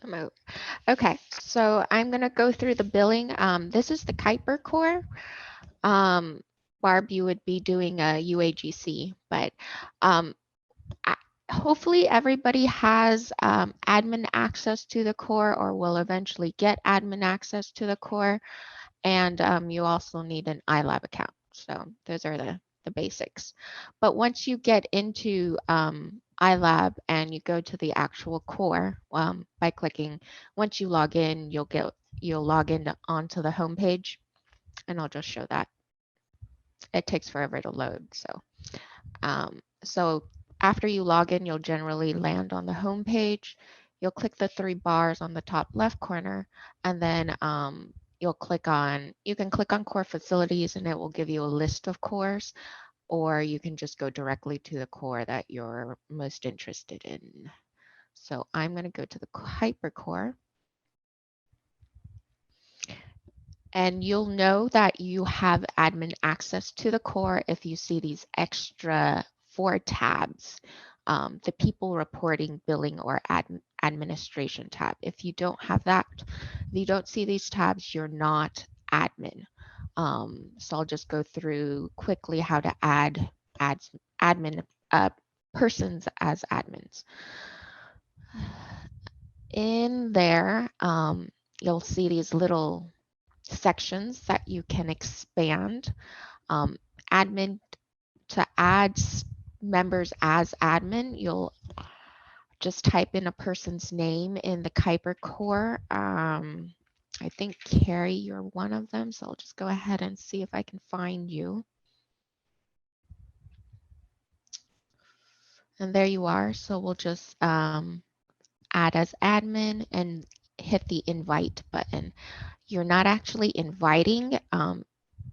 Remote. Okay, so I'm going to go through the billing. This is the Kuiper core. Um, Barb, you would be doing a UAGC, but um, hopefully everybody has admin access to the core or will eventually get admin access to the core. And you also need an iLab account. So those are the basics. But once you get into iLab and you go to the actual core by clicking, once you log in, you'll log in onto the home page, and I'll just show that. It takes forever to load. So after you log in, you'll generally land on the home page. You'll click the three bars on the top left corner, and then you can click on core facilities and it will give you a list of cores, or you can just go directly to the core that you're most interested in. So I'm going to go to the hypercore. And you'll know that you have admin access to the core if you see these extra 4 tabs, the people reporting, billing, or administration tab. If you don't have that, if you don't see these tabs, you're not admin. So I'll just go through quickly how to add admin persons as admins. In there, you'll see these little sections that you can expand. Admin, to add members as admin, you'll just type in a person's name in the Kuiper core. I think Carrie, you're one of them, so I'll just go ahead and see if I can find you. And there you are. So we'll just add as admin and hit the invite button. You're not actually inviting.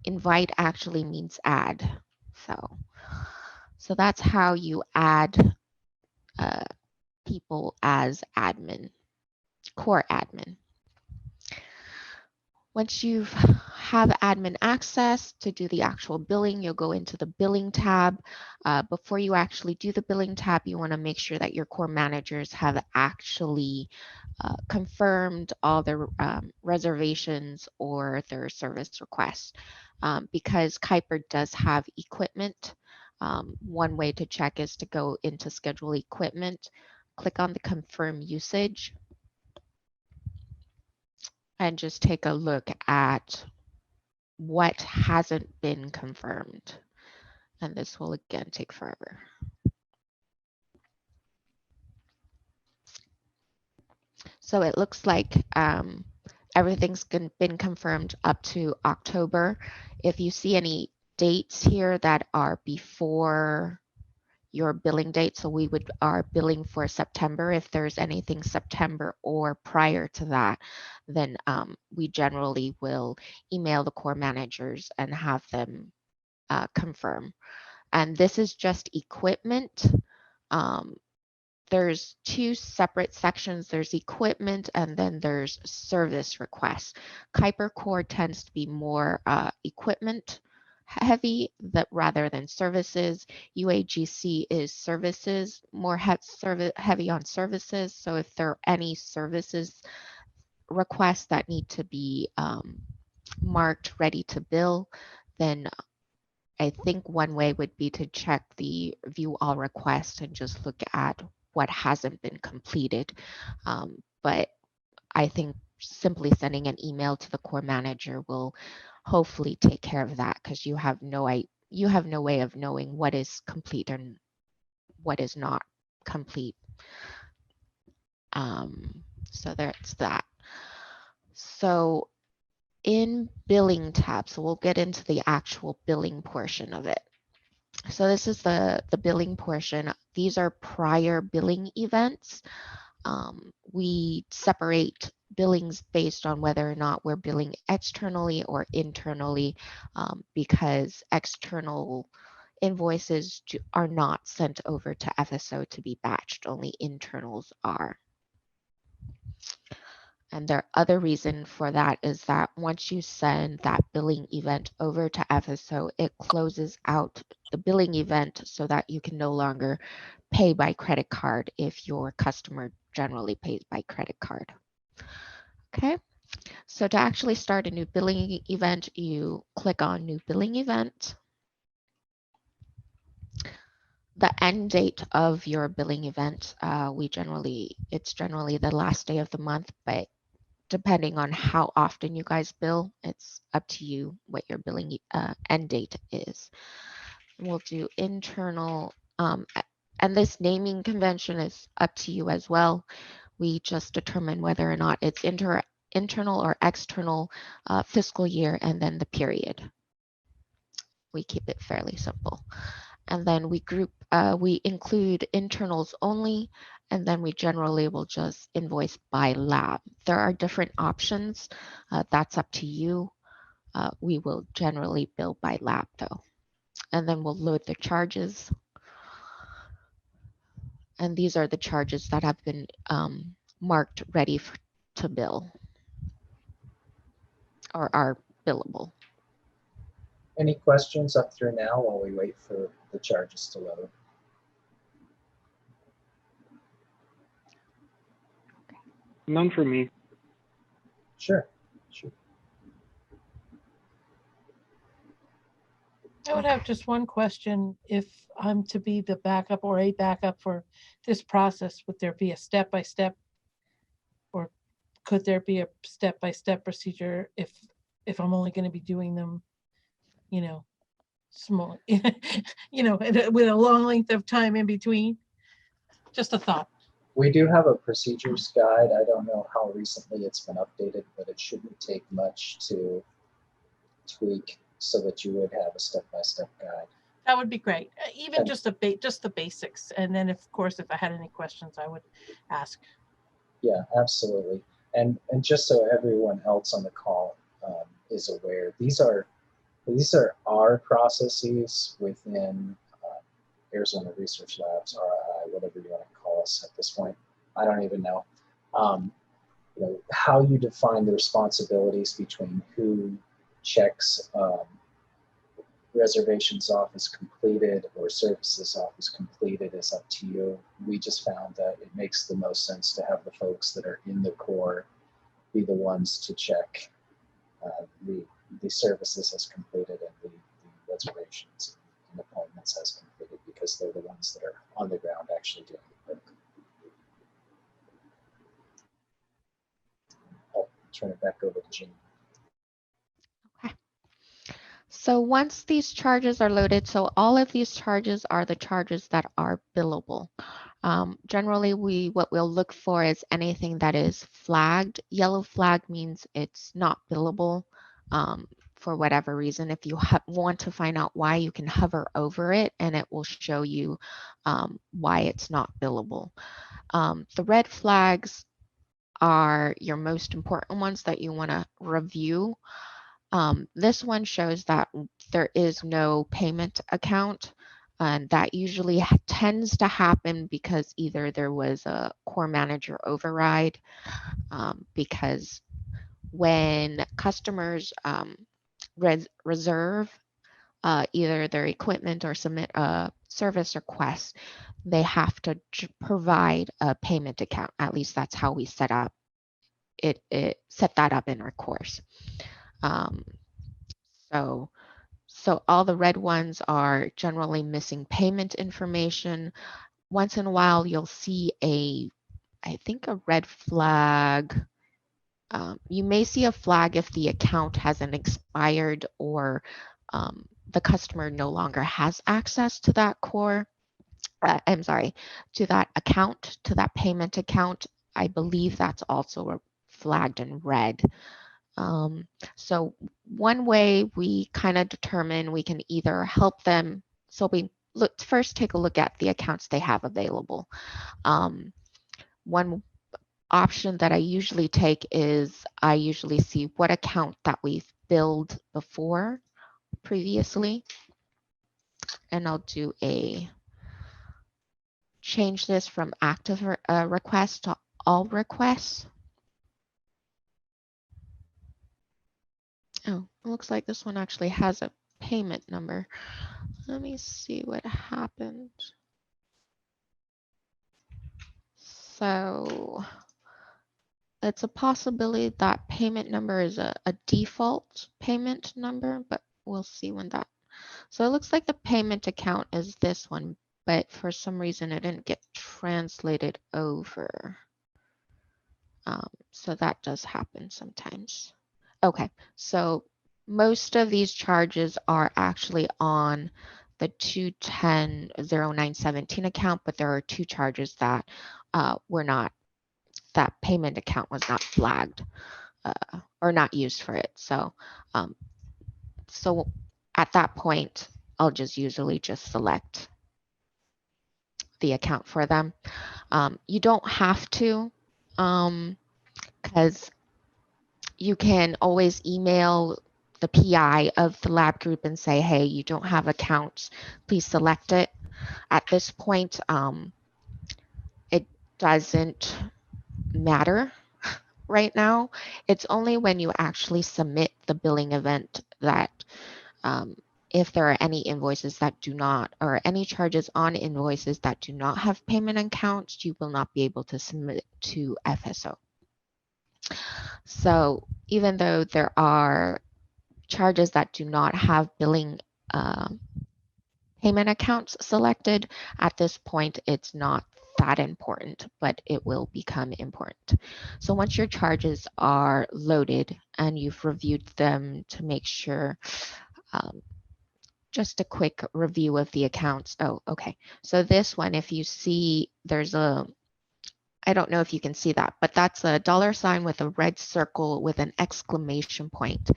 Invite actually means add. So that's how you add people as admin, core admin. Once you have admin access to do the actual billing, you'll go into the billing tab. Before you actually do the billing tab, you want to make sure that your core managers have actually confirmed all their reservations or their service requests. Because Kuiper does have equipment, one way to check is to go into schedule equipment, click on the confirm usage, and just take a look at what hasn't been confirmed. And this will again take forever. So it looks like everything's been confirmed up to October. If you see any dates here that are before your billing date, so we are billing for September. If there's anything September or prior to that, then we generally will email the core managers and have them confirm. And this is just equipment. There's 2 separate sections. There's equipment and then there's service requests. Kuiper core tends to be more equipment heavy rather than services. UAGC is services, more heavy on services. So if there are any services requests that need to be marked ready to bill, then I think one way would be to check the view all requests and just look at what hasn't been completed. But I think simply sending an email to the core manager will hopefully take care of that, because you have no way of knowing what is complete and what is not complete. So that's that. So in billing tab, so we'll get into the actual billing portion of it. So this is the billing portion. These are prior billing events. We separate billings based on whether or not we're billing externally or internally, because external invoices are not sent over to FSO to be batched, only internals are. And the other reason for that is that once you send that billing event over to FSO, it closes out the billing event so that you can no longer pay by credit card if your customer generally pays by credit card. Okay, so to actually start a new billing event, you click on New Billing Event. The end date of your billing event, it's generally the last day of the month, but depending on how often you guys bill, it's up to you what your billing end date is. We'll do internal, and this naming convention is up to you as well. We just determine whether or not it's internal or external fiscal year, and then the period. We keep it fairly simple. And then we include internals only, and then we generally will just invoice by lab. There are different options. That's up to you. We will generally bill by lab though. And then we'll load the charges. And these are the charges that have been marked ready to bill or are billable. Any questions up through now while we wait for the charges to load? None for me. Sure. I would have just one question. If I'm to be the backup or a backup for this process, would there be a step-by-step, or could there be a step-by-step procedure if I'm only going to be doing them, small, with a long length of time in between? Just a thought. We do have a procedures guide. I don't know how recently it's been updated, but it shouldn't take much to tweak so that you would have a step-by-step guide. That would be great. Even And just the basics. And then, of course, if I had any questions, I would ask. yeah, absolutely. And just so everyone else on the call is aware, these are our processes within Arizona Research Labs, RII, whatever you want to call us at this point. I don't even know. How you define the responsibilities between who checks reservations off as completed or services off as completed is up to you. We just found that it makes the most sense to have the folks that are in the core be the ones to check the services as completed and the reservations and appointments as completed, because they're the ones that are on the ground actually doing the work. I'll turn it back over to Jean. Okay. So once these charges are loaded, so all of these charges are the charges that are billable. Generally, what we'll look for is anything that is flagged. Yellow flag means it's not billable for whatever reason. If you want to find out why, you can hover over it and it will show you why it's not billable. The red flags are your most important ones that you want to review. This one shows that there is no payment account, and that usually tends to happen because either there was a core manager override, because when customers reserve either their equipment or submit a service request, they have to provide a payment account. At least that's how we set up it set that up in our course. So all the red ones are generally missing payment information. Once in a while, you'll see I think a red flag. You may see a flag if the account hasn't expired or the customer no longer has access to that core. I'm sorry, to that account, to that payment account. I believe that's also flagged in red. So one way we kind of determine we can either help them, so we first take a look at the accounts they have available. One option that I usually take is I usually see what account that we've billed before previously, and I'll do change this from active requests to all requests. Oh, it looks like this one actually has a payment number. Let me see what happened. So it's a possibility that payment number is a default payment number, but we'll see when that. So it looks like the payment account is this one, but for some reason it didn't get translated over. So that does happen sometimes. Okay, so most of these charges are actually on the 210-0917 account, but there are two charges that were not, that payment account was not flagged or not used for it. So, so at that point, I'll just usually just select the account for them. You don't have to, because you can always email the PI of the lab group and say, hey, you don't have accounts, please select it. At this point, it doesn't matter right now. It's only when you actually submit the billing event that if there are any invoices that do not, or any charges on invoices that do not have payment accounts, you will not be able to submit to FSO. So even though there are charges that do not have billing payment accounts selected, at this point, it's not that important, but it will become important. So once your charges are loaded and you've reviewed them to make sure, just a quick review of the accounts. Oh, okay. So this one, if you see, there's a, I don't know if you can see that, but that's a $sign with a red circle with an exclamation point.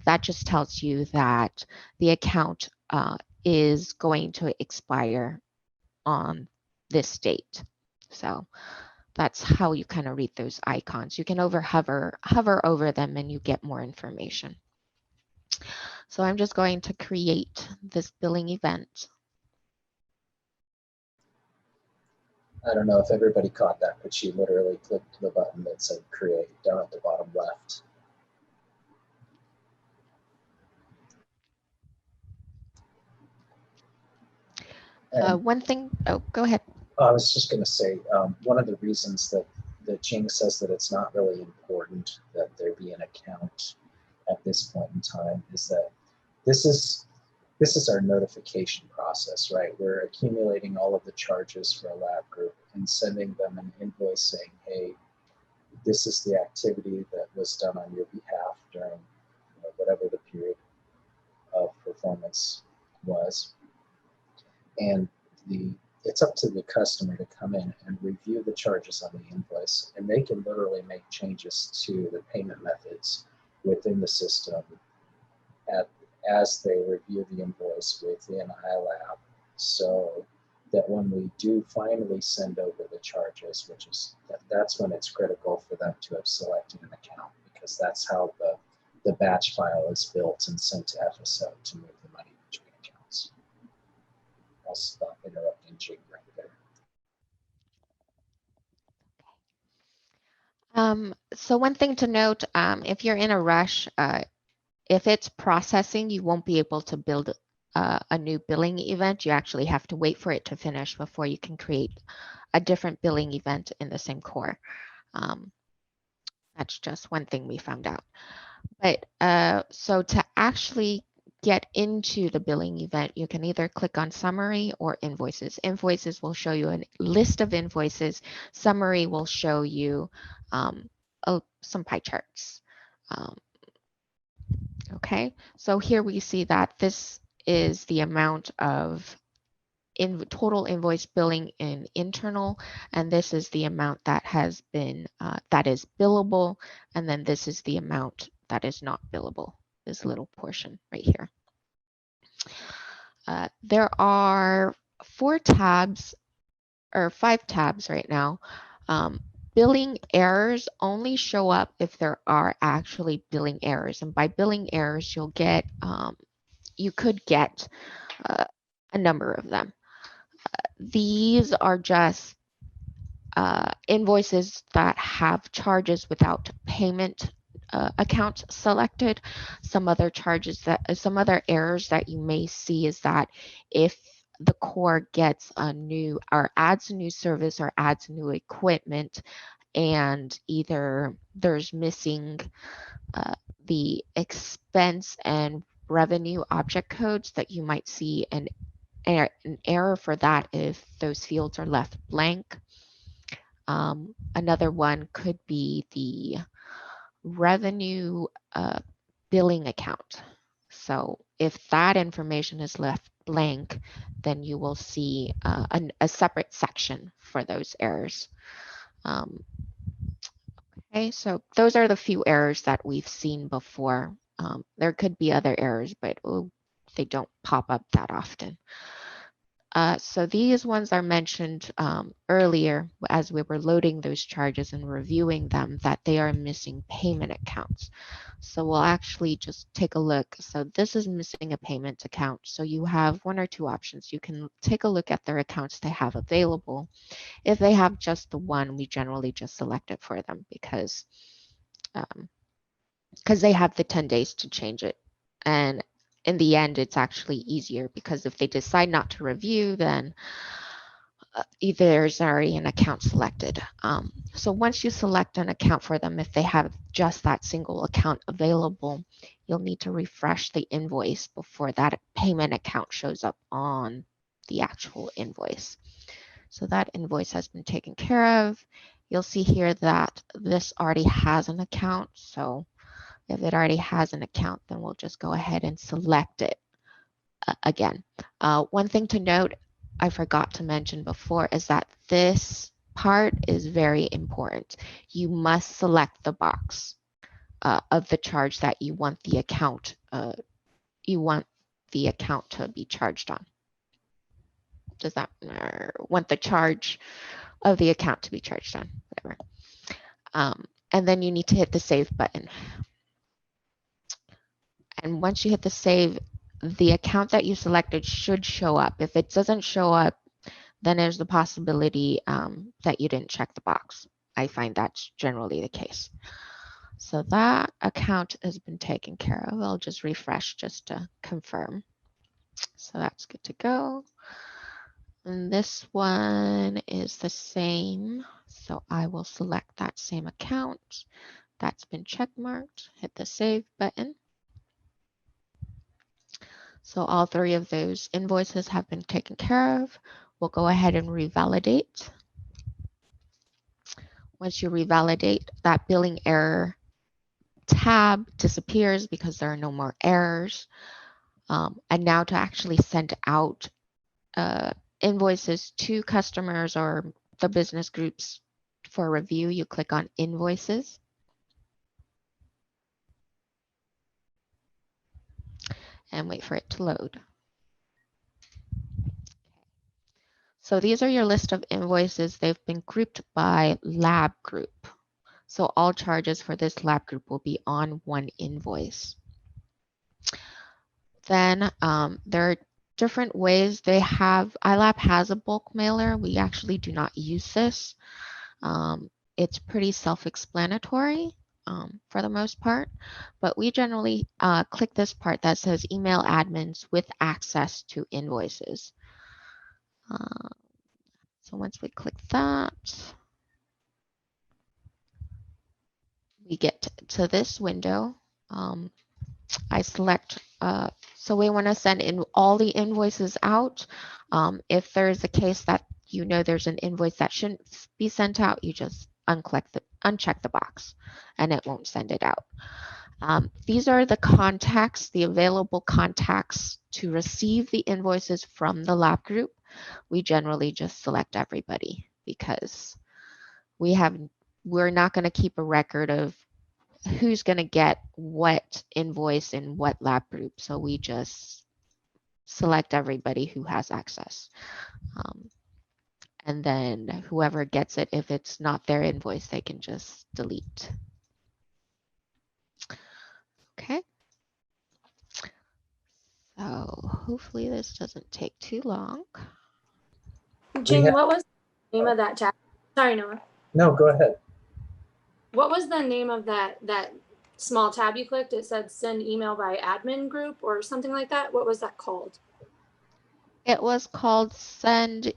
That just tells you that the account is going to expire on this date. So that's how you kind of read those icons. You can hover over them and you get more information. So I'm just going to create this billing event. I don't know if everybody caught that, but she literally clicked the button that said create down at the bottom left. One thing, oh, go ahead. I was just going to say, one of the reasons that Jing says that it's not really important that there be an account at this point in time is that this is our notification process, right? We're accumulating all of the charges for a lab group and sending them an invoice saying, hey, this is the activity that was done on your behalf during whatever the period of performance was. And it's up to the customer to come in and review the charges on the invoice, and they can literally make changes to the payment methods within the system as they review the invoice within iLab, so that when we do finally send over the charges, which is that's when it's critical for them to have selected an account, because that's how the batch file is built and sent to FSO to move the money between accounts. I'll stop interrupting Jing right there. So one thing to note, if you're in a rush, if it's processing, you won't be able to build a new billing event. You actually have to wait for it to finish before you can create a different billing event in the same core. That's just one thing we found out. But so to actually get into the billing event, you can either click on summary or invoices. Invoices will show you a list of invoices. Summary will show you some pie charts. Okay, so here we see that this is the amount of total invoice billing in internal, and this is the amount that has been that is billable, and then this is the amount that is not billable, this little portion right here. There are 4 tabs or 5 tabs right now. Billing errors only show up if there are actually billing errors, and by billing errors you'll get you could get a number of them. These are just invoices that have charges without payment accounts selected. Some other charges some other errors that you may see is that if the core gets a new or adds a new service or adds new equipment, and either there's missing the expense and revenue object codes, that you might see an error for that if those fields are left blank. Another one could be the revenue billing account. So if that information is left blank, then you will see a separate section for those errors. Okay, so those are the few errors that we've seen before. There could be other errors, but they don't pop up that often. So these ones are mentioned earlier as we were loading those charges and reviewing them, that they are missing payment accounts. So we'll actually just take a look. So this is missing a payment account. So you have one or two options. You can take a look at their accounts they have available. If they have just the one, we generally just select it for them because they have the 10 days to change it. And in the end, it's actually easier because if they decide not to review, then either there's already an account selected. So once you select an account for them, if they have just that single account available, you'll need to refresh the invoice before that payment account shows up on the actual invoice. So that invoice has been taken care of. You'll see here that this already has an account. So if it already has an account, then we'll just go ahead and select it again. One thing to note, I forgot to mention before, is that this part is very important. You must select the box of the charge that you want the account to be charged on. Does that want the charge of the account to be charged on? Whatever. And then you need to hit the save button. And once you hit the save, the account that you selected should show up. If it doesn't show up, then there's the possibility that you didn't check the box. I find that's generally the case. So that account has been taken care of. I'll just refresh just to confirm. So that's good to go. And this one is the same. So I will select that same account. That's been checkmarked. Hit the save button. So all three of those invoices have been taken care of. We'll go ahead and revalidate. Once you revalidate, that billing error tab disappears because there are no more errors. And now to actually send out invoices to customers or the business groups for review, you click on invoices. And wait for it to load. So these are your list of invoices. They've been grouped by lab group. So all charges for this lab group will be on one invoice. Then there are different ways they have. iLab has a bulk mailer. We actually do not use this. It's pretty self-explanatory for the most part, but we generally click this part that says email admins with access to invoices. So once we click that, we get to this window. I select, so we want to send in all the invoices out. If there's a case that you know there's an invoice that shouldn't be sent out, you just uncheck the box and it won't send it out. These are the contacts, the available contacts to receive the invoices from the lab group. We generally just select everybody because we're not going to keep a record of who's going to get what invoice in what lab group. So we just select everybody who has access. And then whoever gets it, if it's not their invoice, they can just delete. Okay. So hopefully this doesn't take too long. Jamie, what was the name of that chat? Sorry, Noah. No, go ahead. What was the name of that small tab you clicked? It said send email by admin group or something like that. What was that called? It was called send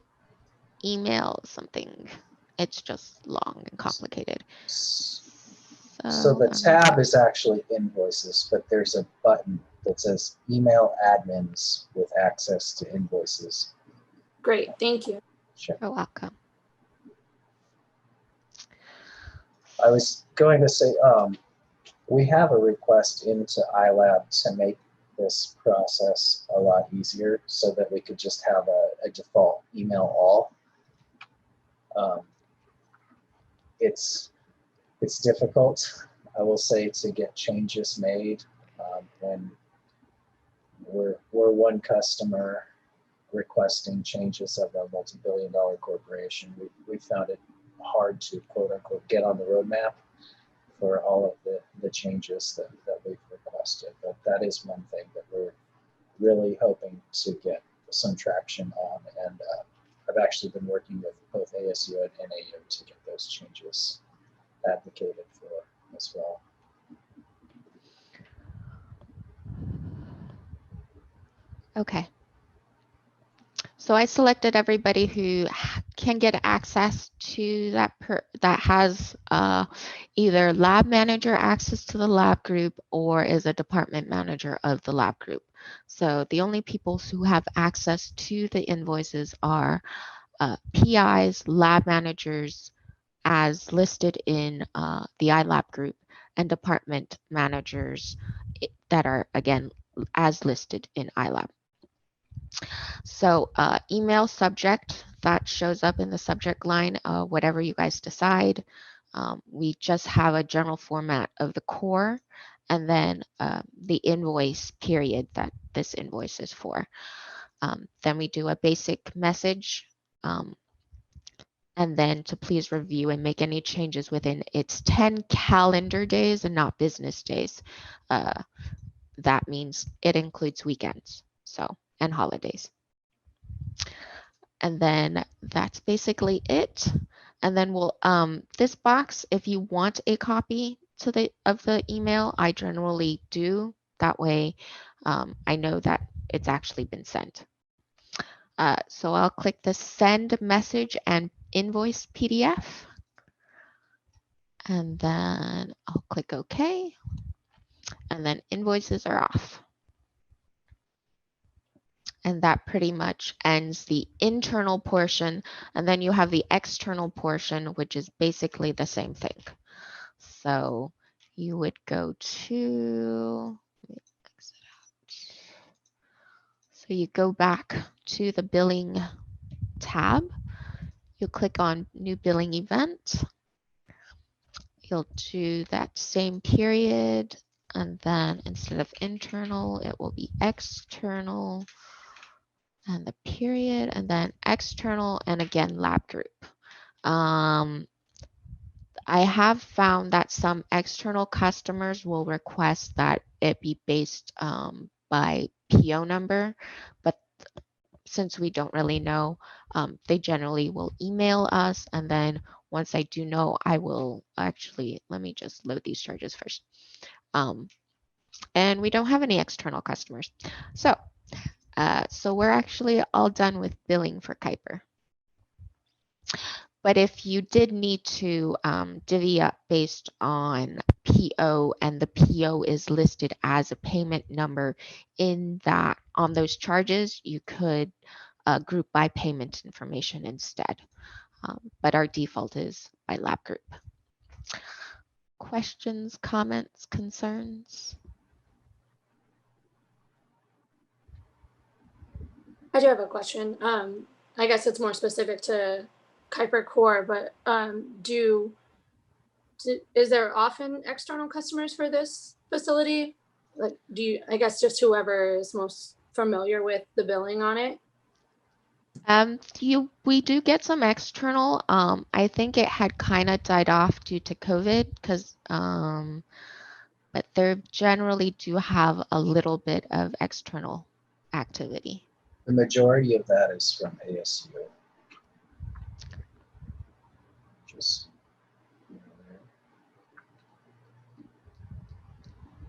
email something. It's just long and complicated. So the tab is actually invoices, but there's a button that says email admins with access to invoices. Great, thank you. Sure. You're welcome. I was going to say, we have a request into iLab to make this process a lot easier so that we could just have a default email all. It's difficult, I will say, to get changes made when we're one customer requesting changes of a multi-billion-dollar corporation. We found it hard to quote unquote get on the roadmap for all of the changes that we've requested. But that is one thing that we're really hoping to get some traction on. And I've actually been working with both ASU and NAU to get those changes advocated for as well. Okay. So I selected everybody who can get access to that has either lab manager access to the lab group or is a department manager of the lab group. So the only people who have access to the invoices are PIs, lab managers as listed in the iLab group, and department managers that are, again, as listed in iLab. So email subject, that shows up in the subject line, whatever you guys decide. We just have a general format of the core and then the invoice period that this invoice is for. Then we do a basic message and then to please review and make any changes within its 10 calendar days and not business days. That means it includes weekends, so, and holidays. And then that's basically it. And then we'll, this box, if you want a copy of the email, I generally do. That way I know that it's actually been sent. So I'll click the send message and invoice PDF. And then I'll click OK. And then invoices are off. And that pretty much ends the internal portion. And then you have the external portion, which is basically the same thing. So you would go to, so you go back to the billing tab. You click on new billing event. You'll do that same period. And then instead of internal, it will be external. And the period, and then external, and again, lab group. I have found that some external customers will request that it be based by PO number, but since we don't really know, they generally will email us, and then once I do know, I will actually, let me just load these charges first. And we don't have any external customers. So we're actually all done with billing for Kuiper. But if you did need to divvy up based on PO and the PO is listed as a payment number in that on those charges, you could group by payment information instead. But our default is by lab group. Questions, comments, concerns? I do have a question. I guess it's more specific to Kuiper Core, but is there often external customers for this facility? Like, I guess just whoever is most familiar with the billing on it? We do get some external. I think it had kind of died off due to COVID because, but they generally do have a little bit of external activity. The majority of that is from ASU. Just,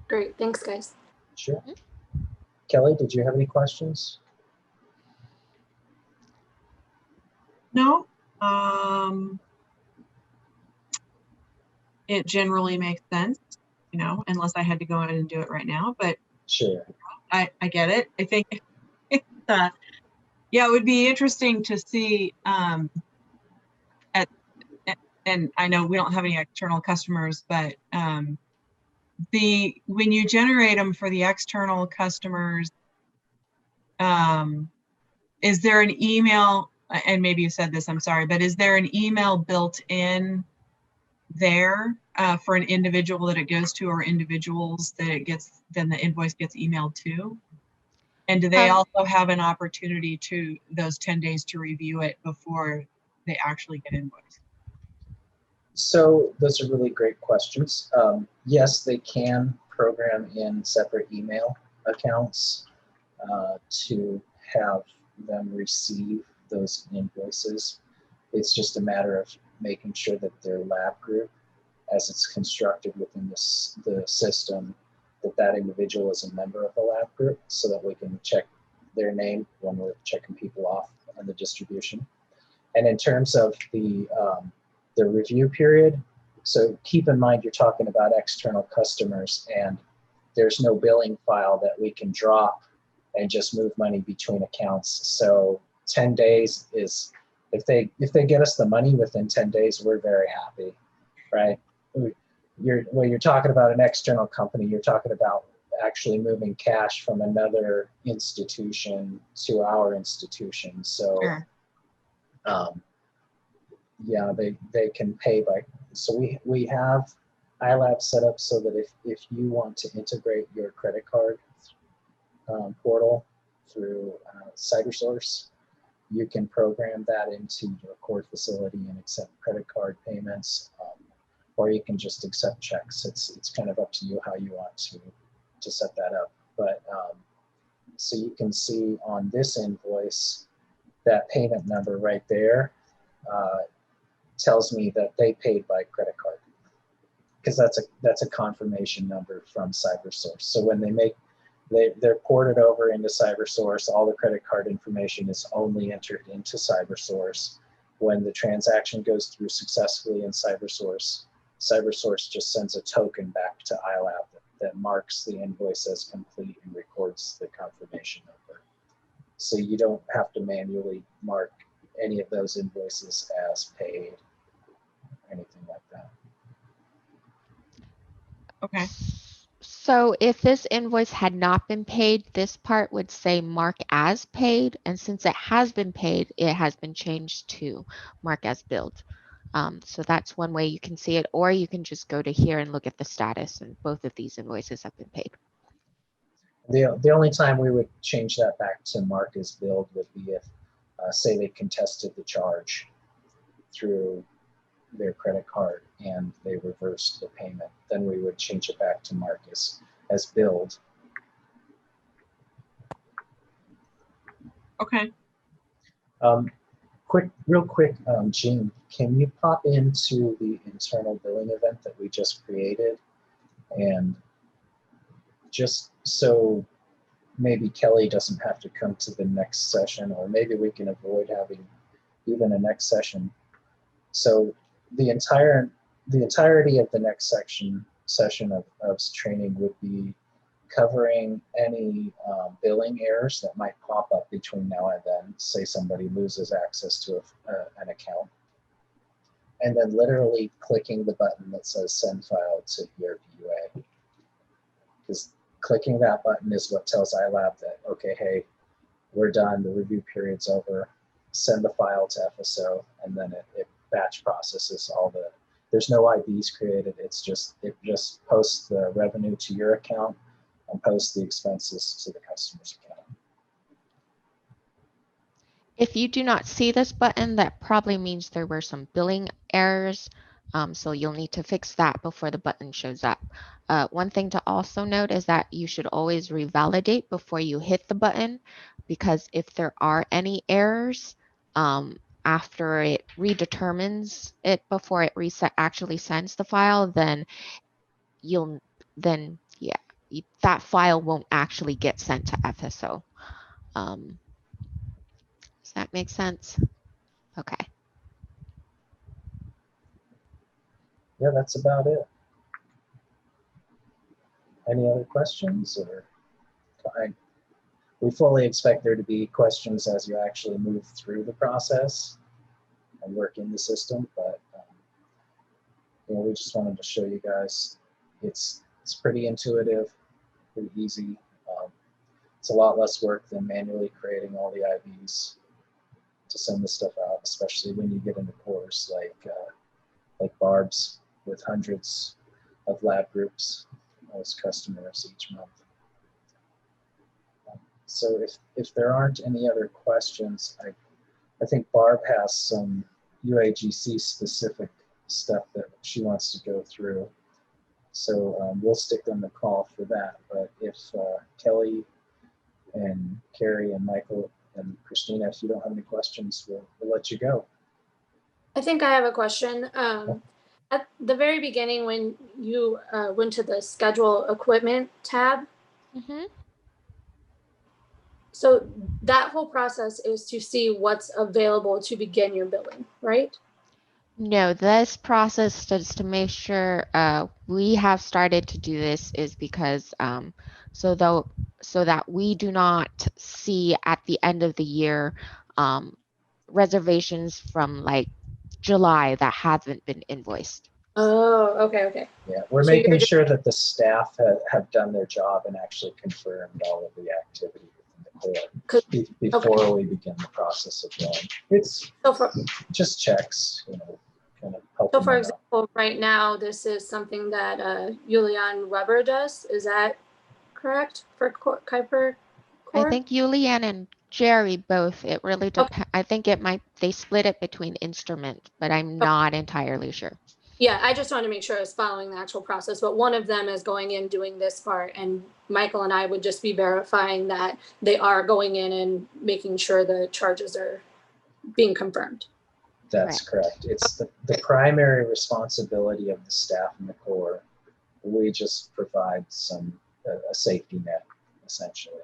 Great, thanks guys. sure. Kelly, did you have any questions? No. It generally makes sense, you know, unless I had to go in and do it right now, but Sure. I get it. I think yeah, it would be interesting to see and I know we don't have any external customers, but when you generate them for the external customers, is there an email, and maybe you said this, I'm sorry, but is there an email built in there for an individual that it goes to, or individuals that it gets, then the invoice gets emailed to? And do they also have an opportunity to those 10 days to review it before they actually get invoiced? So those are really great questions. Yes, they can program in separate email accounts to have them receive those invoices. It's just a matter of making sure that their lab group, as it's constructed within the system, that individual is a member of the lab group, so that we can check their name when we're checking people off on the distribution. And in terms of the review period, so keep in mind you're talking about external customers, and there's no billing file that we can drop and just move money between accounts. So 10 days is, if they get us the money within 10 days, we're very happy, right? When you're talking about an external company, you're talking about actually moving cash from another institution to our institution. So Sure. Yeah, they can pay by, so we have iLab set up so that if you want to integrate your credit card portal through CyberSource, you can program that into your core facility and accept credit card payments, or you can just accept checks. It's kind of up to you how you want to set that up. But so you can see on this invoice, that payment number right there tells me that they paid by credit card, because that's a confirmation number from CyberSource. So when they're ported over into CyberSource, all the credit card information is only entered into CyberSource. When the transaction goes through successfully in CyberSource, CyberSource just sends a token back to iLab that marks the invoice as complete and records the confirmation number. So you don't have to manually mark any of those invoices as paid, anything like that. Okay. So if this invoice had not been paid, this part would say mark as paid. And since it has been paid, it has been changed to mark as billed. So that's one way you can see it, or you can just go to here and look at the status, and both of these invoices have been paid. The only time we would change that back to mark as billed would be if, say, they contested the charge through their credit card and they reversed the payment. Then we would change it back to mark as billed. Okay. Real quick, Jean, can you pop into the internal billing event that we just created? And just so maybe Kelly doesn't have to come to the next session, or maybe we can avoid having even a next session. So the entirety of the next session of training would be covering any billing errors that might pop up between now and then. Say somebody loses access to an account, and then literally clicking the button that says send file to ERPUA. Because clicking that button is what tells iLab that, okay, hey, we're done, the review period's over, send the file to FSO, and then it batch processes all the, there's no IDs created, it just posts the revenue to your account and posts the expenses to the customer's account. If you do not see this button, that probably means there were some billing errors. So you'll need to fix that before the button shows up. One thing to also note is that you should always revalidate before you hit the button, because if there are any errors after it redetermines it before it actually sends the file, then that file won't actually get sent to FSO. Does that make sense? Okay. yeah, that's about it. Any other questions? Or we fully expect there to be questions as you actually move through the process and work in the system, but you know, we just wanted to show you guys it's pretty intuitive, pretty easy. It's a lot less work than manually creating all the IVs to send this stuff out, especially when you get into cores like Barb's with hundreds of lab groups as customers each month. So if there aren't any other questions, I think Barb has some UAGC specific stuff that she wants to go through. So we'll stick on the call for that. But if Kelly and Carrie and Michael and Christina, if you don't have any questions, we'll let you go. I think I have a question. At the very beginning, when you went to the schedule equipment tab, Mm-hmm. so that whole process is to see what's available to begin your billing, right? No, this process is to make sure we have started to do this is because so that we do not see at the end of the year reservations from like July that haven't been invoiced. Oh, okay. Yeah, we're So making you're just- sure that the staff have done their job and actually confirmed all of the activity within the core before we begin the process of billing. It's just checks, you know, kind of helping. So for them out. example, right now, this is something that Julian Weber does. Is that correct for Kuiper I core? think Julianne and Jerry both. It really depends. I think they split it between instrument, but I'm not entirely sure. Yeah, I just wanted to make sure I was following the actual process, but one of them is going in doing this part, and Michael and I would just be verifying that they are going in and making sure the charges are being confirmed. That's correct. It's the primary responsibility of the staff in the core. We just provide a safety net, essentially.